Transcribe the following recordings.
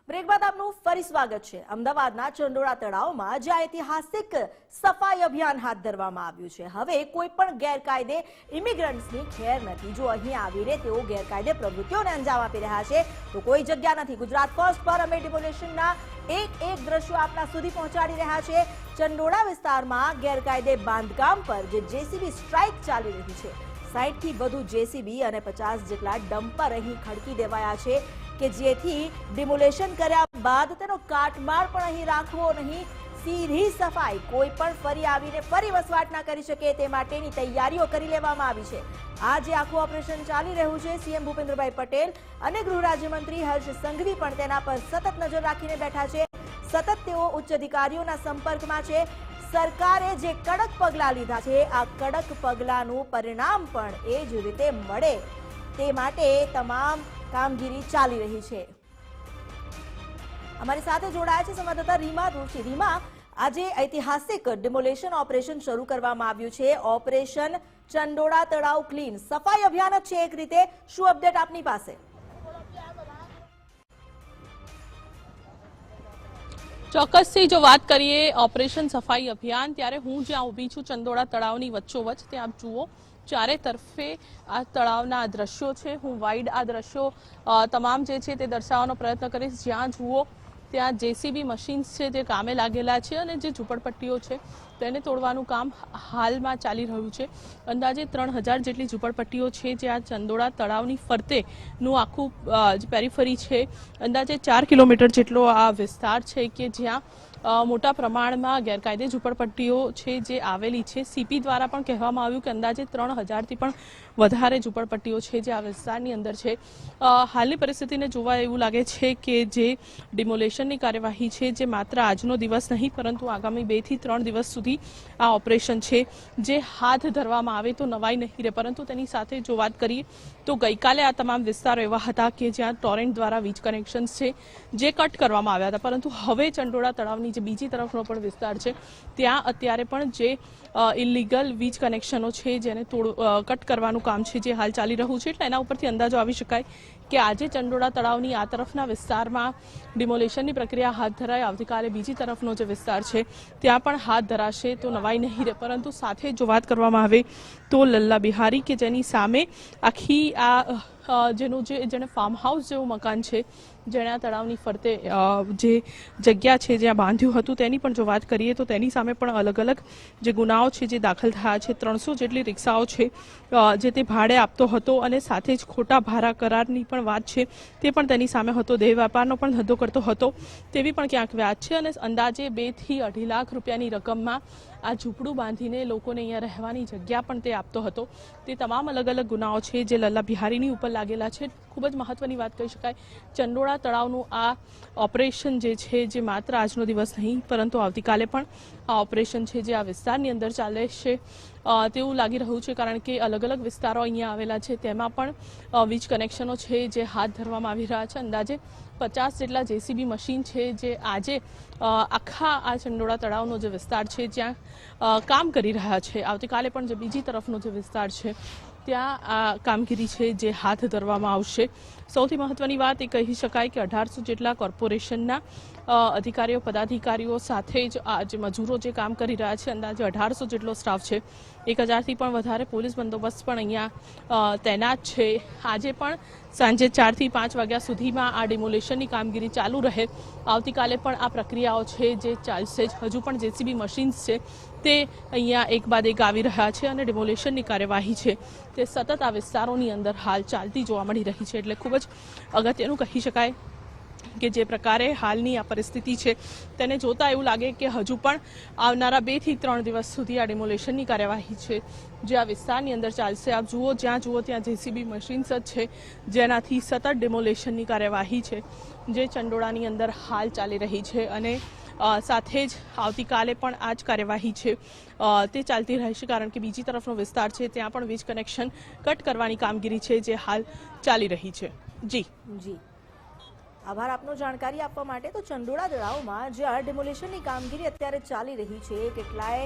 Break બાદ આપનું ફરી સ્વાગત છે। અમદાવાદના ચંડોળા તળાવમાં જે ઐતિહાસિક સફાઈ અભિયાન હાથ ધરવામાં આવ્યું છે। હવે કોઈ પણ ગેરકાયદે ઇમિગ્રન્ટ્સની ખેર નથી। જો અહીં આવીને તેઓ ગેરકાયદે પ્રવૃત્તિઓને અંજામ આપી રહ્યા છે તો કોઈ જગ્યા નથી। ગુજરાત ફર્સ્ટ પર અમે ડિમોલેશનના એક દ્રશ્યો આપના સુધી પહોંચાડી રહ્યા છે। ચંડોળા વિસ્તારમાં ગેરકાયદે બાંધકામ પર જે જેસીબી સ્ટ્રાઇક ચાલી રહી છે। 60 થી વધુ જેસીબી અને 50 જેટલા ડમ્પર અહીં ખડકી દેવાયા છે કે જેથી ડિમોલેશન કર્યા બાદ તેનો કાટમાળ પણ અહીં રાખવો નહીં। સીધી સફાઈ કોઈ પણ ફરી આવીને ફરી વસવાટ ના કરી શકે તે માટેની તૈયારીઓ કરી લેવામાં આવી છે। આ જે આખું ઓપરેશન ચાલી રહ્યું છે, સીએમ ભૂપેન્દ્રભાઈ પટેલ અને ગૃહ રાજ્યમંત્રી હર્ષ સંઘવી પણ તેના પર સતત નજર રાખીને બેઠા છે। સતત તેઓ ઉચ્ચ અધિકારીઓના સંપર્કમાં છે। સરકારે જે કડક પગલાં લીધા છે આ કડક પગલાંનું પરિણામ પણ એ જ રીતે મળે તે માટે તમામ કામગીરી ચાલી રહી છે। અમારી સાથે જોડાયા છે સંવાદદાતા રીમા દોશી। રીમા, આજે ઐતિહાસિક ડિમોલેશન ઓપરેશન શરૂ કરવામાં આવ્યું છે। ઓપરેશન ચંડોળા તળાવ ક્લીન સફાઈ અભિયાન જ છે એક રીતે। શું અપડેટ આપની પાસે? ચોક્કસથી જો વાત કરીએ ઓપરેશન સફાઈ અભિયાન, ત્યારે હું જ્યાં ઊભી છું ચંડોળા તળાવની વચ્ચોવચ્ચ, ત્યાં આપ જુઓ ચારે તરફે આ તળાવના દ્રશ્યો છે। હું વાઇડ આ દ્રશ્યો તમામ જે છે તે દર્શાવવાનો પ્રયત્ન કરીશ। જ્યાં જુઓ ત્યાં જેસીબી મશીન્સ છે જે કામે લાગેલા છે અને જે ઝૂંપડપટ્ટીઓ છે તેને તોડવાનું કામ હાલમાં ચાલી રહ્યું છે। અંદાજે 3000 જેટલી ઝૂંપડપટ્ટીઓ છે જે આ ચંડોળા તળાવની ફરતેનું આખું પેરીફરી છે। અંદાજે 4 કિલોમીટર જેટલો આ વિસ્તાર છે કે જ્યાં મોટા પ્રમાણમાં ગેરકાયદે ઝૂંપડપટ્ટીઓ છે જે આવેલી છે। સીપી દ્વારા પણ કહેવામાં આવ્યું કે અંદાજે 3000થી પણ વધારે ઝૂંપડપટ્ટીઓ છે જે આ વિસ્તારની અંદર છે। હાલની પરિસ્થિતિને જોવા એવું લાગે છે કે જે ડિમોલેશનની કાર્યવાહી છે જે માત્ર આજનો દિવસ નહીં પરંતુ આગામી 2 થી 3 દિવસ સુધી આ ઓપરેશન છે જે હાથ ધરવામાં આવે તો નવાઈ નહીં રહે। પરંતુ તેની સાથે જો વાત કરીએ તો ગઈકાલે આ તમામ વિસ્તારો એવા હતા કે જ્યાં ટોરેન્ટ દ્વારા વીજ કનેક્શન્સ છે જે કટ કરવામાં આવ્યા હતા, પરંતુ હવે ચંડોળા તળાવની જે બીજી તરફનો પણ વિસ્તાર છે ત્યાં અત્યારે પણ જે ઇલીગલ વીજ કનેક્શનો છે જેને કટ કરવાનું કામ છે જે હાલ ચાલી રહ્યું છે। એટલે એના ઉપરથી અંદાજો આવી શકાય કે આજે ચંડોળા તળાવની આ તરફના વિસ્તારમાં ડિમોલેશનની પ્રક્રિયા હાથ ધરાય, આવતીકાલે બીજી તરફનો જે વિસ્તાર છે ત્યાં પણ હાથ ધરાશે તો નવાઈ નહીં રહે। પરંતુ સાથે જો વાત કરવામાં આવે તો લલ્લા બિહારી કે જેની સામે આખી આ જેણે ફાર્મ હાઉસ જેવું મકાન છે જેણે આ તળાવની ફરતે જે જગ્યા છે જ્યાં બાંધ્યું હતું તેની પણ જો વાત કરીએ તો તેની સામે પણ અલગ અલગ જે ગુનાઓ છે જે દાખલ થયા છે। 300 જેટલી રિક્ષાઓ છે જે તે ભાડે આપતો હતો અને સાથે જ ખોટા ભાડા કરારની પણ વાત છે તે પણ તેની સામે હતો। દેહ વેપારનો પણ ધંધો કરતો હતો તેવી પણ ક્યાંક વાત છે અને અંદાજે 2 થી 2.5 લાખ રૂપિયાની રકમમાં આ ઝૂંપડું બાંધીને લોકોને અહીંયા રહેવાની જગ્યા પણ તે આપતો હતો। તે તમામ અલગ અલગ ગુનાઓ છે જે લલ્લા બિહારીની ઉપર લાગેલા છે। ખૂબ જ મહત્વની વાત કહી શકાય, ચંડોળા તળાવનું આ ઓપરેશન જે છે જે માત્ર આજનો દિવસ નહીં પરંતુ આવતીકાલે પણ આ ઓપરેશન છે જે આ વિસ્તારની અંદર ચાલે છે તેવું લાગી રહ્યું છે। કારણ કે અલગ અલગ વિસ્તારો અહીંયા આવેલા છે તેમાં પણ વીજ કનેક્શનો છે જે હાથ ધરવામાં આવી રહ્યા છે। અંદાજે 50 જેટલા જેસીબી મશીન છે જે આજે આખા આ ચંડોળા તળાવનો જે વિસ્તાર છે જ્યાં કામ કરી રહ્યા છે। આવતીકાલે પણ જે બીજી તરફનો જે વિસ્તાર છે ત્યાં આ કામગીરી છે જે હાથ ધરવામાં આવશે। સૌથી મહત્વની વાત એ કહી શકાય કે 1800 જેટલા કોર્પોરેશનના અધિકારીઓ પદાધિકારીઓ સાથે જ આ જે મજૂરો જે કામ કરી રહ્યા છે, અંદાજે 1800 જેટલો સ્ટાફ છે। 1000થી પણ વધારે પોલીસ બંદોબસ્ત પણ અહીંયા તૈનાત છે। આજે પણ સાંજે 4 થી 5 વાગ્યા સુધીમાં આ ડિમોલેશનની કામગીરી ચાલુ રહે। આવતીકાલે પણ આ પ્રક્રિયાઓ છે જે ચાલશે જ। હજુ પણ જેસીબી મશીન્સ છે તે અહીંયા એક બાદ એક આવી રહ્યા છે અને ડિમોલેશનની કાર્યવાહી છે તે સતત આ વિસ્તારોની અંદર હાલ ચાલતી જોવા મળી રહી છે। એટલે ખૂબ જ અગત્યનું કહી શકાય કે જે પ્રકારે હાલની આ પરિસ્થિતિ છે તેને જોતા એવું લાગે કે હજુ પણ આવનારા 2 થી 3 દિવસ સુધી આ ડિમોલેશનની કાર્યવાહી છે જે આ વિસ્તારની અંદર ચાલશે। આપ જુઓ જ્યાં જુઓ ત્યાં જેસીબી મશીન્સ જ છે જેનાથી સતત ડિમોલેશનની કાર્યવાહી છે જે ચંડોળાની અંદર હાલ ચાલી રહી છે અને સાથે જ આવતીકાલે પણ આ જ કાર્યવાહી છે તે ચાલતી રહેશે। કારણ કે બીજી તરફનો વિસ્તાર છે ત્યાં પણ વીજ કનેક્શન કટ કરવાની કામગીરી છે જે હાલ ચાલી રહી છે। જી આભાર આપનો જાણકારી આપવા માટે। તો ચંડોળા તળાવમાં જ્યાં ડિમોલેશનની કામગીરી અત્યારે ચાલી રહી છે, કેટલાય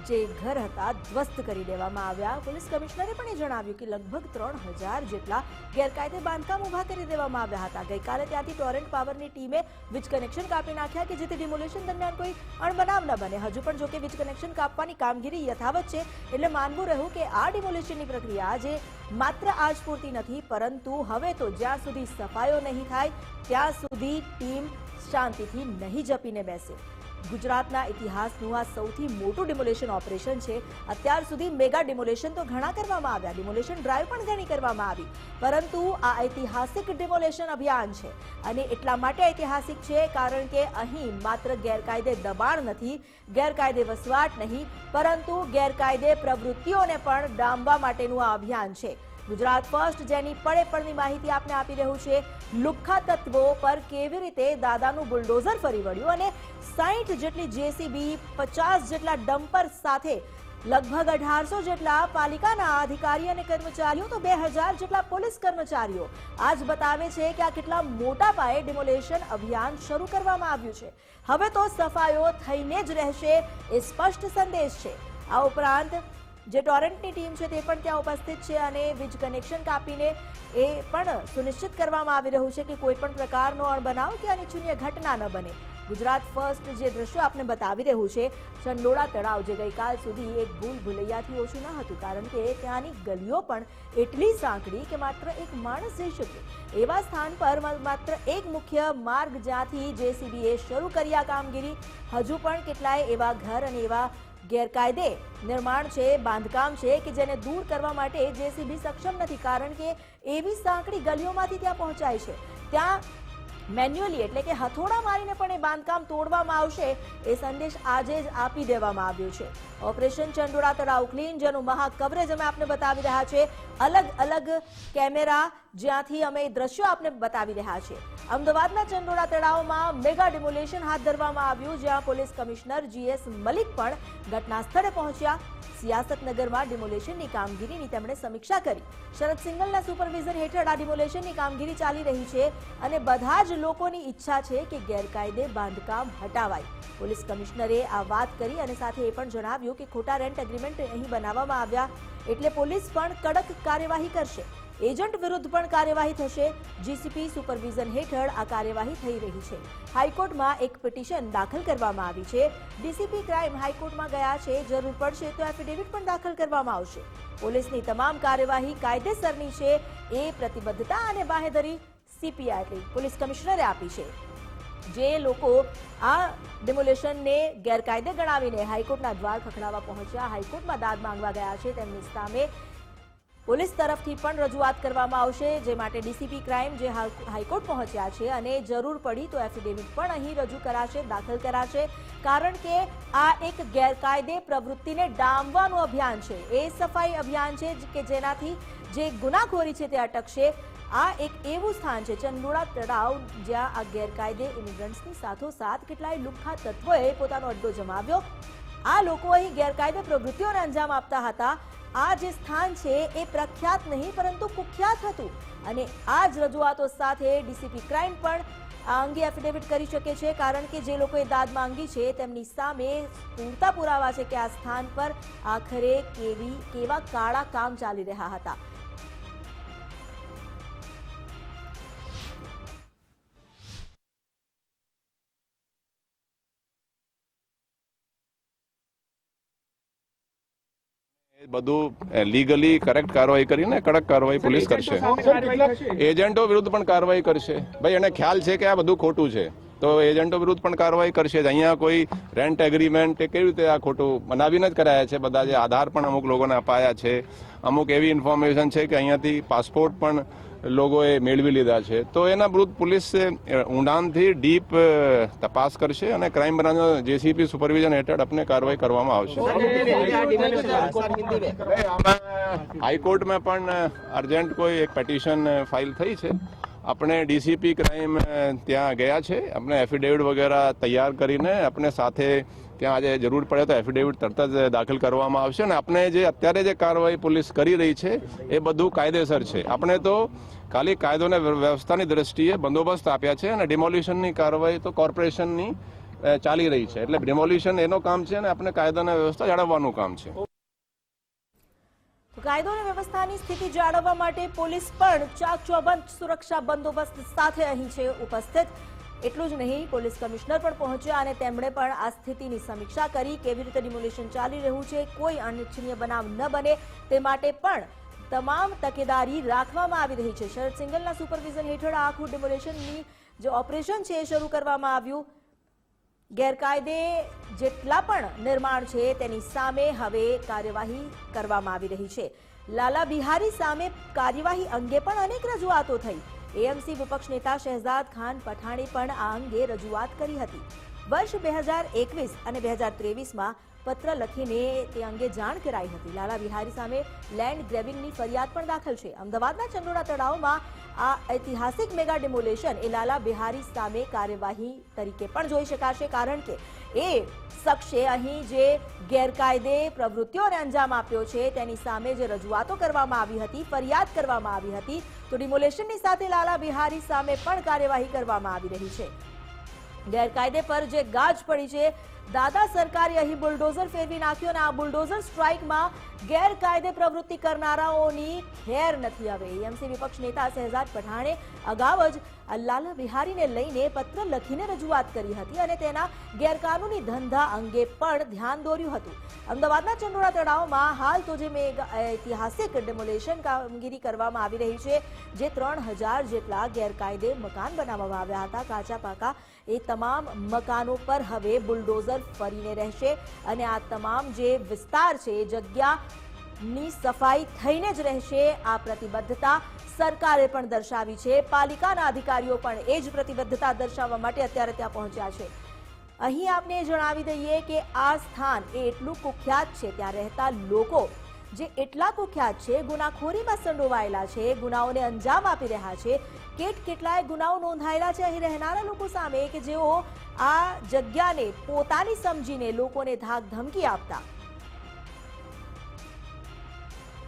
જે ઘર હતા ધ્વસ્ત કરી દેવામાં આવ્યા. પોલીસ કમિશનરે પણ એ જણાવ્યું કે લગભગ 3000 જેટલા ગેરકાયદે બાંધકામ ઊભા કરી દેવામાં આવ્યા હતા. ગઈકાલે ત્યાંથી ટોરેન્ટ પાવરની ટીમે વીજ કનેક્શન કાપી નાખ્યા કે જેથી ડિમોલેશન દરમિયાન કોઈ અણબનાવ ન બને. હજુ પણ જોકે વીજ કનેક્શન કાપવાની કામગીરી યથાવત છે, એટલે માનવું રહ્યું કે આ ડિમોલેશનની પ્રક્રિયા જે માત્ર આજ પૂરતી નથી, પરંતુ હવે તો જ્યાં સુધી સફાયો નહીં થાય ત્યાં સુધી ટીમ શાંતિથી નહીં જપીને બેસે. ગુજરાતના ઇતિહાસનું આ સૌથી મોટું ડિમોલેશન ઓપરેશન છે. અત્યાર સુધી મેગા ડિમોલેશન તો ઘણા કરવામાં આવ્યા, ડિમોલેશન ડ્રાઈવ પણ ઘણી કરવામાં આવી, પરંતુ આ ઐતિહાસિક ડિમોલેશન અભિયાન છે. અને એટલા માટે ઐતિહાસિક છે કારણ કે અહીં માત્ર ગેરકાયદે દબાણ નથી, ગેરકાયદે વસવાટ નહીં, પરંતુ ગેરકાયદે પ્રવૃત્તિઓને પણ ડામવા માટેનું આ અભિયાન છે. ગુજરાત ફર્સ્ટ જેની પડે પડની માહિતી આપને આપી રહ્યું છે. લુખ્ખા તત્વો પર કેવી રીતે દાદાનું બુલડોઝર ફરી વળ્યું અને 60 જેટલી જેસીબી, 50 જેટલા ડમ્પર સાથે લગભગ 1800 જેટલા પાલિકાના અધિકારી અને કર્મચારીઓ, તો 2000 જેટલા પોલીસ કર્મચારીઓ આજ બતાવે છે કે આ કેટલા મોટા પાયે ડિમોલેશન અભિયાન શરૂ કરવામાં આવ્યું છે. હવે તો સફાયો થઈને જ રહેશે એ સ્પષ્ટ સંદેશ છે. આ ઉપરાંત જે ટોરેન્ટની ટીમ છે તે પણ ત્યાં ઉપસ્થિત છે અને વીજ કનેક્શન કાપીને એ પણ સુનિશ્ચિત કરવામાં આવી રહ્યું છે કે કોઈ પણ પ્રકારનો અણબનાવ કે અનિચ્છનીય ઘટના ન બને. ગુજરાત ફર્સ્ટ જે દ્રશ્યો આપને બતાવી રહ્યું છે, ચંડોળા તળાવ જે ગઈકાલ સુધી એક ભૂલ ભૂલૈયાથી ઓછું ન હતું, કારણ કે ત્યાંની ગલીઓ પણ એટલી સાંકડી કે માત્ર એક માણસ જઈ શકે એવા સ્થાન પર માત્ર એક મુખ્ય માર્ગ જ્યાંથી જેસીબીએ શરૂ કરી આ કામગીરી. હજુ પણ કેટલાય એવા ઘર અને એવા ગેરકાયદે નિર્માણ છે, બાંધકામ છે કે જેને દૂર કરવા માટે જેસીબી સક્ષમ નથી, કારણ કે એવી સાંકડી ગલીઓમાંથી ત્યાં પહોંચાય છે. ત્યાં મેન્યુઅલી એટલે કે હથોડા મારીને પણ એ બાંધકામ તોડવામાં આવશે એ સંદેશ આજે જ આપી દેવામાં આવ્યો છે. ઓપરેશન ચંડોળા તળાવ ક્લીન, જેનું મહા કવરેજ અમે આપને બતાવી રહ્યા છે. અલગ અલગ કેમેરા જ્યાંથી અમે દ્રશ્યો આપને બતાવી રહ્યા છે. અમદાવાદના ચંડોળા તળાવમાં મેગા ડિમોલેશન હાથ ધરવામાં આવ્યું, જ્યાં પોલીસ કમિશનર GS મલિક પણ ઘટના સ્થળે પહોંચ્યા. સિયાસતનગરમાં ડિમોલેશનની કામગીરીની તેમણે સમીક્ષા કરી. શરદ સિંઘલના સુપરવિઝન હેઠળ આ ડિમોલેશનની કામગીરી ચાલી રહી છે અને બધા જ લોકોની ઈચ્છા છે કે ગેરકાયદે બાંધકામ હટાવાય. પોલીસ કમિશનરે આ વાત કરી અને સાથે એ પણ જણાવ્યું કે ખોટા રેન્ટ એગ્રીમેન્ટ અહીં બનાવવામાં આવ્યા એટલે પોલીસ પણ કડક કાર્યવાહી કરશે. એજન્ટ વિરુદ્ધ પણ કાર્યવાહી થશે. જીસીપી સુપરવિઝન હેઠળ આ કાર્યવાહી થઈ રહી છે. હાઈકોર્ટમાં એક પિટિશન દાખલ કરવામાં આવી છે. ડીસીપી ક્રાઇમ હાઈકોર્ટમાં ગયા છે. જરૂર પડશે તો એફિડેવિટ પણ દાખલ કરવામાં આવશે. પોલીસની તમામ કાર્યવાહી કાયદેસરની છે એ પ્રતિબદ્ધતા અને બાહેધરી CPI એટલે પોલીસ કમિશનરે આપી છે. જે લોકો આ ડિમોલેશનને ગેરકાયદે ગણાવીને હાઈકોર્ટના દ્વાર ખખડાવવા પહોંચ્યા, હાઈકોર્ટમાં દાદ માંગવા ગયા છે, તેમની સામે પોલીસ તરફથી પણ રજૂઆત કરવામાં આવશે, જે માટે ડીસીપી ક્રાઇમ જે હાઈકોર્ટ પહોંચ્યા છે અને જરૂર પડી તો એફિડેવિટ પણ અહીં રજૂ કરાશે, દાખલ કરાશે, કારણ કે આ એક ગેરકાયદે પ્રવૃત્તિને ડામવાનું અભિયાન છે. એ સફાઈ અભિયાન છે કે જેનાથી જે ગુનાખોરી છે તે અટકશે. આ એક એવું સ્થાન છે ચંડોળા તળાવ જ્યાં આ ગેરકાયદે ઇમિગ્રન્ટ્સની સાથોસાથ કેટલાય લુખ્ખા તત્વોએ પોતાનો અડ્ડો જમાવ્યો. આ લોકો અહીં ગેરકાયદે પ્રવૃત્તિઓને અંજામ આપતા હતા. આ જે સ્થાન છે એ પ્રખ્યાત નહીં પરંતુ કુખ્યાત હતું અને આ જ રજૂઆતો સાથે ડીસીપી ક્રાઇમ પણ આ અંગે એફિડેવિટ કરી શકે છે, કારણ કે જે લોકોએ દાદ માંગી છે તેમની સામે પૂરતા પુરાવા છે કે આ સ્થાન પર આખરે કેવા કાળા કામ ચાલી રહ્યા હતા. બધું લીગલી કરેક્ટ કાર્યવાહી કરીને કડક કાર્યવાહી પોલીસ કરશે. એજન્ટો વિરુદ્ધ પણ કાર્યવાહી કરશે. ભાઈ એને ખ્યાલ છે કે આ બધું ખોટું છે તો એજન્ટો વિરુદ્ધ પણ કાર્યવાહી કરશે. અહીંયા કોઈ રેન્ટ એગ્રીમેન્ટ કેવી રીતે આ ખોટું બનાવીને જ કરાયા છે. બધા જે આધાર પણ અમુક લોકોને અપાયા છે, અમુક એવી ઇન્ફોર્મેશન છે કે અહીંયાથી પાસપોર્ટ પણ લોકોએ મેળવી લીધા છે. તો એના વિરુદ્ધ પોલીસ ઊંડાણથી ડીપ તપાસ કરશે અને ક્રાઇમ બ્રાન્ચ જેસીપી સુપરવિઝન હેઠળ આપણે કાર્યવાહી કરવામાં આવશે. હાઈકોર્ટમાં પણ અર્જન્ટ કોઈ એક પેટિશન ફાઇલ થઈ છે. આપણે ડીસીપી ક્રાઇમ ત્યાં ગયા છે. આપણે એફિડેવિટ વગેરે તૈયાર કરીને આપણે સાથે ત્યાં આજે જરૂર પડે તો એફિડેવિટ તરત જ દાખલ કરવામાં આવશે. અને આપણે જે અત્યારે જે કાર્યવાહી પોલીસ કરી રહી છે એ બધું કાયદેસર છે. આપણે તો ખાલી કાયદો અને વ્યવસ્થાની દ્રષ્ટિએ બંદોબસ્ત આપ્યા છે અને ડિમોલિશનની કાર્યવાહી તો કોર્પોરેશનની ચાલી રહી છે. એટલે ડિમોલિશન એનો કામ છે અને આપણે કાયદાના વ્યવસ્થા જાળવવાનું કામ છે. તો કાયદો અને વ્યવસ્થાની સ્થિતિ જાળવવા માટે પોલીસ પણ ચાકચોબંધ સુરક્ષા બંદોબસ્ત સાથે અહીં છે ઉપસ્થિત. એટલું જ નહીં, પોલીસ કમિશનર પણ પહોંચ્યા અને તેમણે પણ આ સ્થિતિની સમીક્ષા કરી. કેવી રીતે ડિમોલિશન ચાલી રહ્યું છે, કોઈ અનિચ્છનીય બનાવ ન બને તે માટે પણ તમામ તકેદારી રાખવામાં આવી રહી છે. શરદ સિંઘલના સુપરવિઝન હેઠળ આખું ડિમોલિશનની જે ઓપરેશન છે એ શરૂ કરવામાં આવ્યું. ગેરકાયદે જેટલા પણ નિર્માણ છે તેની સામે હવે કાર્યવાહી કરવામાં આવી રહી છે. લાલા બિહારી સામે કાર્યવાહી અંગે પણ અનેક રજૂઆતો થઈ. એએમસી વિપક્ષ નેતા શહેજાદ ખાન પઠાણે પણ આ અંગે રજૂઆત કરી હતી. વર્ષ 2021 અને 2023માં પત્ર લખીને તે અંગે જાણ કરાઈ હતી. લાલા બિહારી સામે લેન્ડ ગ્રેબિંગની ફરિયાદ પણ દાખલ છે. અમદાવાદના ચંડોળા તળાવમાં આ ઐતિહાસિક મેગા ડિમોલેશન એ લાલા બિહારી સામે કાર્યવાહી તરીકે પણ જોઈ શકાશે, કારણ કે એ શખ્સે અહીં જે ગેરકાયદે પ્રવૃત્તિઓને અંજામ આપ્યો છે તેની સામે જે રજૂઆતો કરવામાં આવી હતી, ફરિયાદ કરવામાં આવી હતી, તો ડિમોલેશનની સાથે લાલા બિહારી સામે પણ કાર્યવાહી કરવામાં આવી રહી છે. ગેરકાયદે પર જે ગાજ પડી છે, દાદા સરકારે અહીં બુલડોઝર ફેરવી નાખ્યું અને આ બુલડોઝર સ્ટ્રાઇકમાં ગેરકાયદે પ્રવૃત્તિ કરનારાઓની ખેર નથી. હવે એએમસી વિપક્ષ નેતા શહેજાદ પઠાણે અગાઉ જ લાલા બિહારીને લઈને પત્ર લખીને રજૂઆત કરી હતી અને તેના ગેરકાનૂની ધંધા અંગે પણ ધ્યાન દોર્યું હતું. અમદાવાદના ચંડોળા તળાવમાં હાલ તો જે ઐતિહાસિક ડિમોલેશન કામગીરી કરવામાં આવી રહી છે, જે 3000 જેટલા ગેરકાયદે મકાન બનાવવામાં આવ્યા હતા કાચા પાકા, એ તમામ મકાનો પર હવે બુલડોઝર ફરીને રહેશે અને આ તમામ જે વિસ્તાર છે એ જગ્યાની સફાઈ થઈને જ રહેશે. આ પ્રતિબદ્ધતા સરકારે પણ દર્શાવી છે. પાલિકાના અધિકારીઓ પણ એ જ પ્રતિબદ્ધતા દર્શાવવા માટે અત્યારે ત્યાં પહોંચ્યા છે. અહીં આપને જણાવી દઈએ કે આ સ્થાન એ એટલું કુખ્યાત છે, ત્યાં રહેતા લોકો જે એટલા કુખ્યાત છે, ગુનાખોરીમાં સંડોવાયેલા છે, ગુનાઓને અંજામ આપી રહ્યા છે, કેટલાય ગુનાઓ નોંધાયેલા છે અહીં રહેનારા લોકો સામે કે જેઓ આ જગ્યાને પોતાની સમજીને લોકોને ધાક ધમકી આપતા